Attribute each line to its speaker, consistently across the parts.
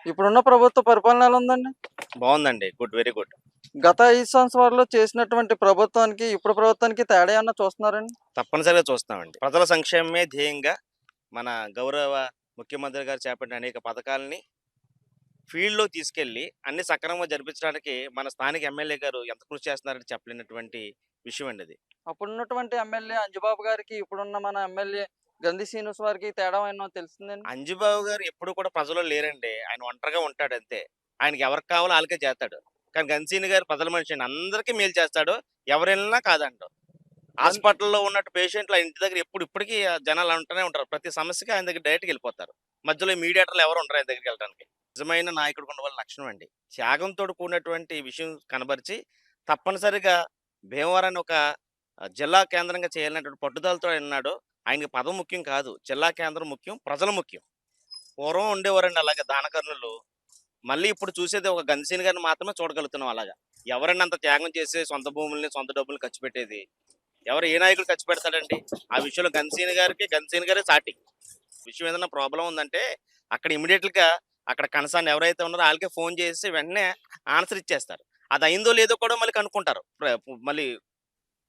Speaker 1: ఇప్పుడున్న ప్రభుత్వ పరిపాలన ఎలా ఉందండి?
Speaker 2: బాగుందండి. గుడ్. Very good.
Speaker 1: గత 5 సంవత్సరాల్లో చేసినటువంటి ప్రభుత్వానికి, ఇప్పుడు ప్రభుత్వానికి తేడా ఏమన్నా చూస్తున్నారండి?
Speaker 2: తప్పనిసరిగా చూస్తామండి. ప్రజల సంక్షేమమే ధ్యేయంగా మన గౌరవ ముఖ్యమంత్రి గారు చేపట్టిన అనేక పథకాలని ఫీల్డ్‌లో తీసుకెళ్ళి అన్ని సక్రమంగా జరిపించడానికి మన స్థానిక ఎమ్మెల్యే గారు ఎంత కృషి చేస్తున్నారని చెప్పలేనటువంటి విషయం అండి అది.
Speaker 1: అప్పుడున్నటువంటి ఎమ్మెల్యే అంజిబాబు గారికి, ఇప్పుడున్న మన ఎమ్మెల్యే గంధి శ్రీనివాస్ వారికి తేడా ఏమన్నా తెలిసిందండి?
Speaker 2: అంజిబాబు గారు ఎప్పుడు కూడా ప్రజల్లో లేరండి. ఆయన ఒంటరిగా ఉంటాడంతే. ఆయనకి ఎవరికి కావాలో ఆళ్ళకే చేస్తాడు. కానీ గన్సీని గారు ప్రజల మనిషి అండి. అందరికీ మేలు చేస్తాడు. ఎవరెళ్ళినా కాదండడు.
Speaker 1: గన్
Speaker 2: హాస్పిటల్‌లో ఉన్నట్టు పేషెంట్లు ఆ ఇంటి దగ్గర ఇప్పటికి జనాలు అంటూనే ఉంటారు. ప్రతి సమస్యకి ఆయన దగ్గర డైరెక్ట్‌గా ఎళ్ళిపోతారు. మధ్యలో మీడియేటర్లు ఎవరు ఉండరు ఆయన దగ్గరికెళ్ళడానికి. నిజమైన నాయకుడికి ఉండవలసిన లక్షణం అండి. త్యాగంతోటి కూడినటువంటి విషయం కనబరిచి తప్పనిసరిగా భీమవరాన్ని ఒక జిల్లా కేంద్రంగా చేయాలనేటువంటి పట్టుదలతో ఆయన ఉన్నాడు. ఆయనకి పదవి ముఖ్యం కాదు. జిల్లా కేంద్రం ముఖ్యం. ప్రజలు ముఖ్యం. పూర్వం ఉండేవారండి అలాగా దానకర్ణులు. మళ్ళీ ఇప్పుడు చూసేది ఒక గన్సీన్ గారిని మాత్రమే చూడగలుగుతున్నాం అలాగా. ఎవరండి అంత త్యాగం చేసి సొంత భూముల్ని, సొంత డబ్బుల్ని ఖర్చు పెట్టేది? ఏ నాయకుడు ఖర్చు పెడతాడండి? ఆ విషయంలో గన్సీన్ గారే సాటి. విషయం ఏదైనా ప్రాబ్లమ్ ఉందంటే అక్కడ ఇమ్మీడియేట్‌గా అక్కడ కన్సర్న్ ఎవరైతే ఉన్నారో ఆళ్ళకే ఫోన్ చేసి వెంటనే ఆన్సర్ ఇచ్చేస్తారు. అది అయిందో లేదో కూడా మళ్ళీ కనుక్కుంటారు. మళ్ళీ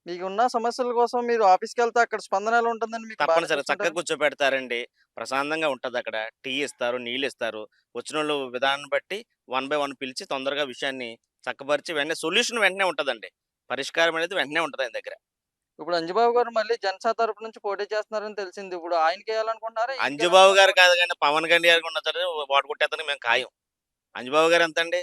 Speaker 1: మీకున్న సమస్యల కోసం మీరు ఆఫీస్‌కెళ్తే అక్కడ స్పందన ఎలా ఉంటుందండి? మీకు బానే
Speaker 2: తప్పనిసరిగా చక్కగా
Speaker 1: చూసుకుంటారా?
Speaker 2: కూర్చోపెడతారండి. ప్రశాంతంగా ఉంటదక్కడ. టీ ఇస్తారు, నీళ్ళిస్తారు. వచ్చినోళ్ళు విధానం బట్టి వన్ బై వన్ పిలిచి తొందరగా విషయాన్ని చక్కబరిచి సొల్యూషన్ వెంటనే ఉంటదండి. పరిష్కారం అనేది వెంటనే ఉంటది ఆయన దగ్గర.
Speaker 1: ఇప్పుడు అంజిబాబు గారు మళ్ళీ జనసేన తరపు నుంచి పోటీ చేస్తున్నారని తెలిసింది. ఇప్పుడు ఆయనకేయాలనుకుంటున్నారా?
Speaker 2: అంజుబాబు గారు
Speaker 1: ఈయనకేయాలనుకుంటున్నారా?
Speaker 2: కాదు గానీ పవన్ కళ్యాణ్ గారికి ఉన్న సరే వాడు కొట్టేత్తనికి మేము ఖాయం. అంజుబాబు గారు ఎంతండి?